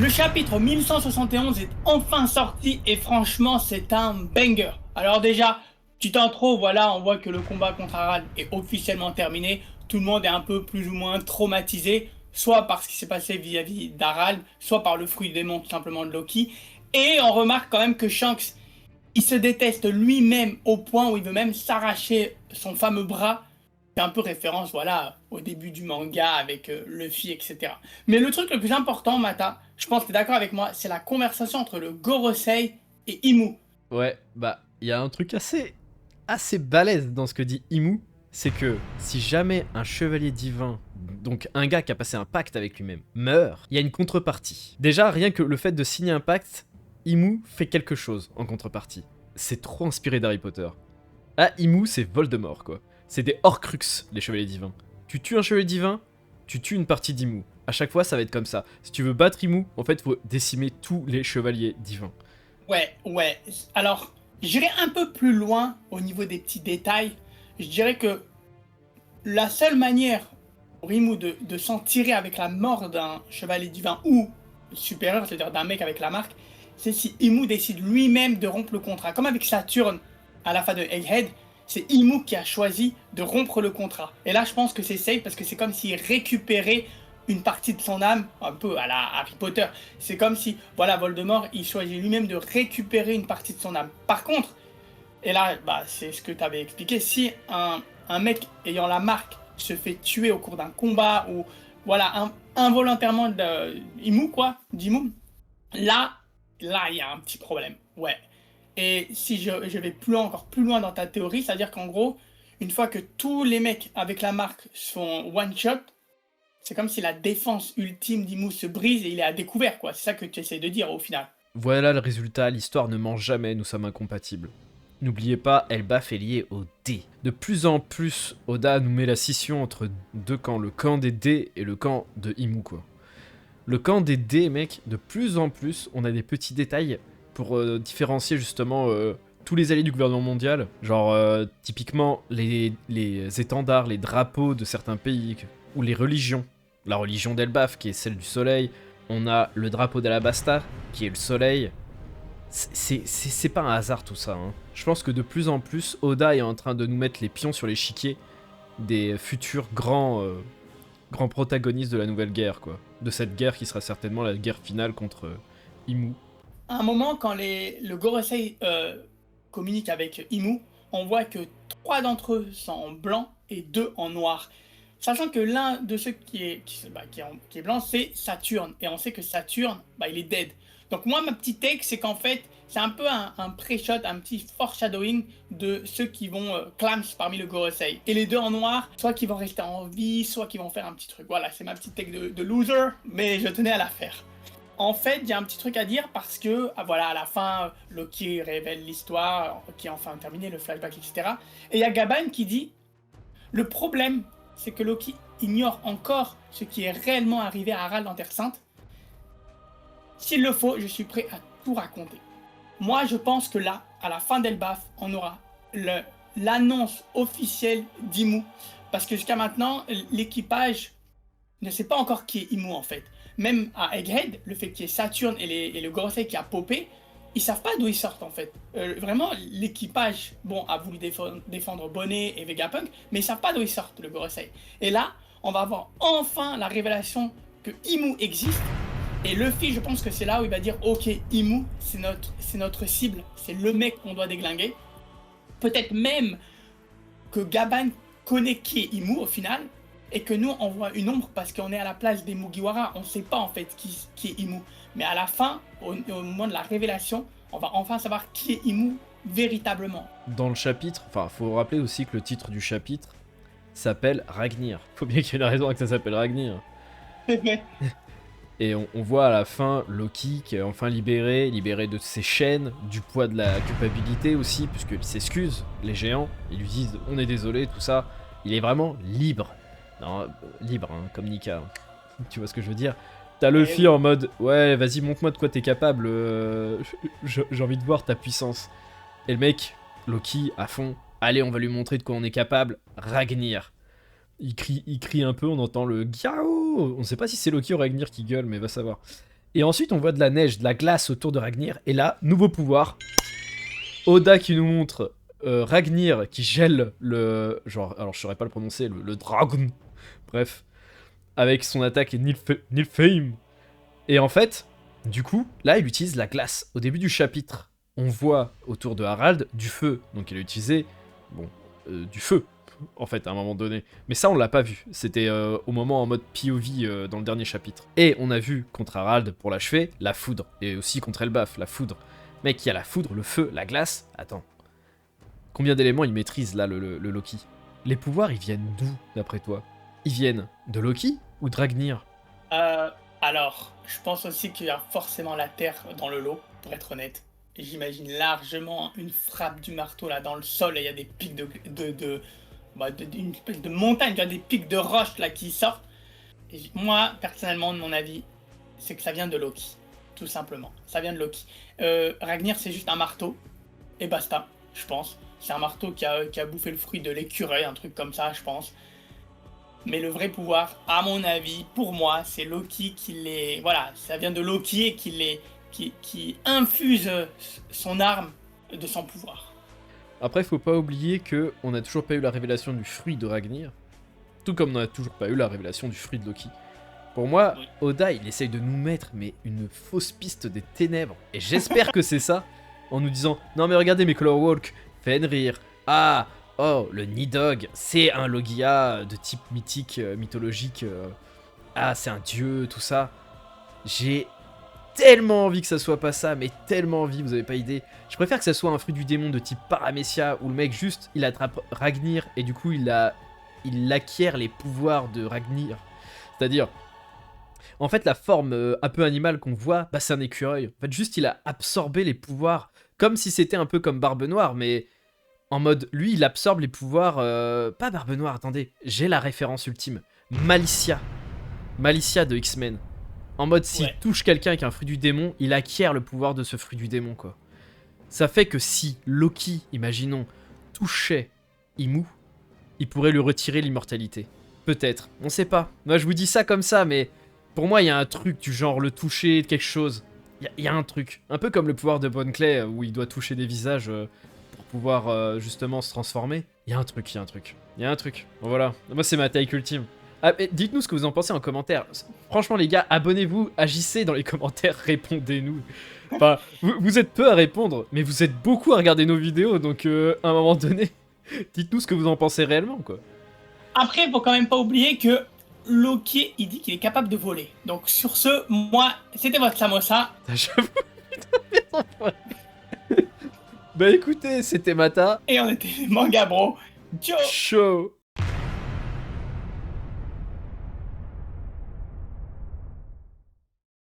Le chapitre 1171 est enfin sorti et franchement c'est un banger. Alors déjà, petite intro, voilà, on voit que le combat contre Harald est officiellement terminé. Tout le monde est un peu plus ou moins traumatisé, soit par ce qui s'est passé vis-à-vis d'Harald, soit par le fruit des démon tout simplement de Loki. Et on remarque quand même que Shanks, il se déteste lui-même au point où il veut même s'arracher son fameux bras. C'est un peu référence, voilà, au début du manga avec Luffy, etc. Mais le truc le plus important, Mata, je pense que tu es d'accord avec moi, c'est la conversation entre le Gorosei et Imu. Ouais, bah, il y a un truc assez balèze dans ce que dit Imu, c'est que si jamais un chevalier divin, donc un gars qui a passé un pacte avec lui-même, meurt, il y a une contrepartie. Déjà, rien que le fait de signer un pacte, Imu fait quelque chose en contrepartie. C'est trop inspiré d'Harry Potter. Ah, Imu, c'est Voldemort, quoi. C'est des Horcruxes, les chevaliers divins. Tu tues un chevalier divin, tu tues une partie d'Imu. À chaque fois, ça va être comme ça. Si tu veux battre Imu, en fait, faut décimer tous les chevaliers divins. Ouais. Alors, j'irai un peu plus loin au niveau des petits détails. Je dirais que la seule manière pour Imu de s'en tirer avec la mort d'un chevalier divin ou supérieur, c'est-à-dire d'un mec avec la marque, c'est si Imu décide lui-même de rompre le contrat. Comme avec Saturne à la fin de Egghead, c'est Imu qui a choisi de rompre le contrat. Et là, je pense que c'est safe parce que c'est comme s'il récupérait une partie de son âme, un peu à la Harry Potter. C'est comme si, voilà, Voldemort, il choisit lui-même de récupérer une partie de son âme. Par contre, et là, bah, c'est ce que tu avais expliqué, si un mec ayant la marque se fait tuer au cours d'un combat ou, voilà, involontairement d'Imu, quoi, d'Imu, là, il y a un petit problème, ouais. Et si je vais encore plus loin dans ta théorie, c'est-à-dire qu'en gros, une fois que tous les mecs avec la marque sont one-shot, c'est comme si la défense ultime d'Imu se brise et il est à découvert, quoi. C'est ça que tu essaies de dire au final. Voilà le résultat, l'histoire ne ment jamais, nous sommes incompatibles. N'oubliez pas, Elbaf est lié au dé. De plus en plus, Oda nous met la scission entre deux camps, le camp des dés et le camp de Imu, quoi. Le camp des dés, mec, de plus en plus, on a des petits détails pour différencier justement tous les alliés du gouvernement mondial. Genre, typiquement, les étendards, les drapeaux de certains pays, ou les religions. La religion d'Elbaf, qui est celle du soleil. On a le drapeau d'Alabasta, qui est le soleil. C'est pas un hasard tout ça. Hein. Je pense que de plus en plus, Oda est en train de nous mettre les pions sur l'échiquier des futurs grands protagonistes de la nouvelle guerre, quoi. De cette guerre qui sera certainement la guerre finale contre Imu. À un moment, quand le Gorosei communique avec Imu, on voit que 3 d'entre eux sont en blanc et 2 en noir. Sachant que l'un de ceux qui est blanc, c'est Saturne. Et on sait que Saturne, bah, il est dead. Donc moi, ma petite take, c'est qu'en fait, c'est un peu un pré-shot, un petit foreshadowing de ceux qui vont clams parmi le Gorosei. Et les 2 en noir, soit qui vont rester en vie, soit qui vont faire un petit truc. Voilà, c'est ma petite take de loser, mais je tenais à la faire. En fait, il y a un petit truc à dire parce que, voilà, à la fin, Loki révèle l'histoire, qui est enfin terminé, le flashback, etc. Et il y a Gaban qui dit, le problème, c'est que Loki ignore encore ce qui est réellement arrivé à Harald en Terre Sainte. S'il le faut, je suis prêt à tout raconter. Moi, je pense que là, à la fin d'Elbaf, on aura l'annonce officielle d'Imu. Parce que jusqu'à maintenant, l'équipage ne sait pas encore qui est Imu en fait. Même à Egghead, le fait qu'il y ait Saturne et le Gorosei qui a popé, ils savent pas d'où ils sortent en fait. Vraiment, l'équipage, bon, a voulu défendre Bonnet et Vegapunk, mais ils savent pas d'où ils sortent, le Gorosei. Et là, on va avoir enfin la révélation que Imu existe. Et Luffy, je pense que c'est là où il va dire, ok, Imu, c'est notre cible, c'est le mec qu'on doit déglinguer. Peut-être même que Gaban connaît qui est Imu au final, et que nous on voit une ombre parce qu'on est à la place des Mugiwara, on sait pas en fait qui est Imu. Mais à la fin, au moment de la révélation, on va enfin savoir qui est Imu véritablement. Dans le chapitre, enfin, faut rappeler aussi que le titre du chapitre s'appelle Ragnir. Faut bien qu'il y ait une raison à que ça s'appelle Ragnir. Et on voit à la fin Loki qui est enfin libéré de ses chaînes, du poids de la culpabilité aussi, puisqu'il s'excuse, les géants, ils lui disent on est désolé, tout ça. Il est vraiment libre. Non, libre, hein, comme Nika. Tu vois ce que je veux dire? T'as Luffy en mode ouais, vas-y, montre-moi de quoi t'es capable, j'ai envie de voir ta puissance. Et le mec, Loki, à fond, allez, on va lui montrer de quoi on est capable, Ragnir. Il crie un peu, on entend le Gyao. On sait pas si c'est Loki ou Ragnir qui gueule, mais va savoir. Et ensuite, on voit de la neige, de la glace autour de Ragnir. Et là, nouveau pouvoir. Oda qui nous montre Ragnir qui gèle le... Genre, alors je saurais pas le prononcer, le dragon. Bref. Avec son attaque Nilfheim. Et en fait, du coup, là, il utilise la glace. Au début du chapitre, on voit autour de Harald du feu. Donc il a utilisé, bon, du feu, en fait, à un moment donné. Mais ça, on l'a pas vu. C'était au moment en mode POV dans le dernier chapitre. Et on a vu contre Harald, pour l'achever, la foudre. Et aussi contre Elbaf, la foudre. Mec, il y a la foudre, le feu, la glace. Attends. Combien d'éléments il maîtrise, là, le Loki? Les pouvoirs, ils viennent d'où, d'après toi? Ils viennent de Loki ou de Ragnir? Alors, je pense aussi qu'il y a forcément la terre dans le lot, pour être honnête. J'imagine largement une frappe du marteau là dans le sol et il y a des pics une espèce de montagne, il y a des pics de roches là qui sortent. Et moi, personnellement, de mon avis, c'est que ça vient de Loki, tout simplement. Ça vient de Loki. Ragnir, c'est juste un marteau et basta, je pense. C'est un marteau qui a bouffé le fruit de l'écureuil, un truc comme ça, je pense. Mais le vrai pouvoir, à mon avis, pour moi, c'est Loki qui les... Voilà, ça vient de Loki et qui infuse son arme de son pouvoir. Après, faut pas oublier que on n'a toujours pas eu la révélation du fruit de Ragnir, tout comme on n'a toujours pas eu la révélation du fruit de Loki. Pour moi, Oui. Oda, il essaye de nous mettre mais une fausse piste des ténèbres, et j'espère que c'est ça, en nous disant « Non mais regardez mes Color Walk, Fenrir, ah, oh, le Nidhogg, c'est un Logia de type mythique, mythologique, ah, c'est un dieu, tout ça. » J'ai tellement envie que ça soit pas ça, mais tellement envie, vous avez pas idée. Je préfère que ça soit un fruit du démon de type Paramecia, où le mec juste, il attrape Ragnir, et du coup, il acquiert les pouvoirs de Ragnir. C'est-à-dire, en fait, la forme un peu animale qu'on voit, bah, c'est un écureuil. En fait, juste, il a absorbé les pouvoirs, comme si c'était un peu comme Barbe Noire, mais en mode, lui, il absorbe les pouvoirs... Pas Barbe Noire, attendez, j'ai la référence ultime. Malicia. Malicia de X-Men. En mode, s'il touche quelqu'un avec un fruit du démon, il acquiert le pouvoir de ce fruit du démon, quoi. Ça fait que si Loki, imaginons, touchait Imu, il pourrait lui retirer l'immortalité. Peut-être, on sait pas. Moi, je vous dis ça comme ça, mais pour moi, il y a un truc du genre le toucher de quelque chose. Il y a un truc. Un peu comme le pouvoir de Bonne Clay, où il doit toucher des visages pour pouvoir justement se transformer. Il y a un truc, il y a un truc. Il y a un truc. Bon, voilà. Moi, c'est ma take ultime. Ah, dites-nous ce que vous en pensez en commentaire. Franchement, les gars, abonnez-vous, agissez dans les commentaires, répondez-nous. Enfin, vous êtes peu à répondre, mais vous êtes beaucoup à regarder nos vidéos, donc à un moment donné, dites-nous ce que vous en pensez réellement, quoi. Après, faut quand même pas oublier que Loki, il dit qu'il est capable de voler. Donc sur ce, moi, c'était votre Samosa. J'avoue, putain, bah écoutez, c'était Mata. Et on était les Manga Bro. Ciao. Chaud.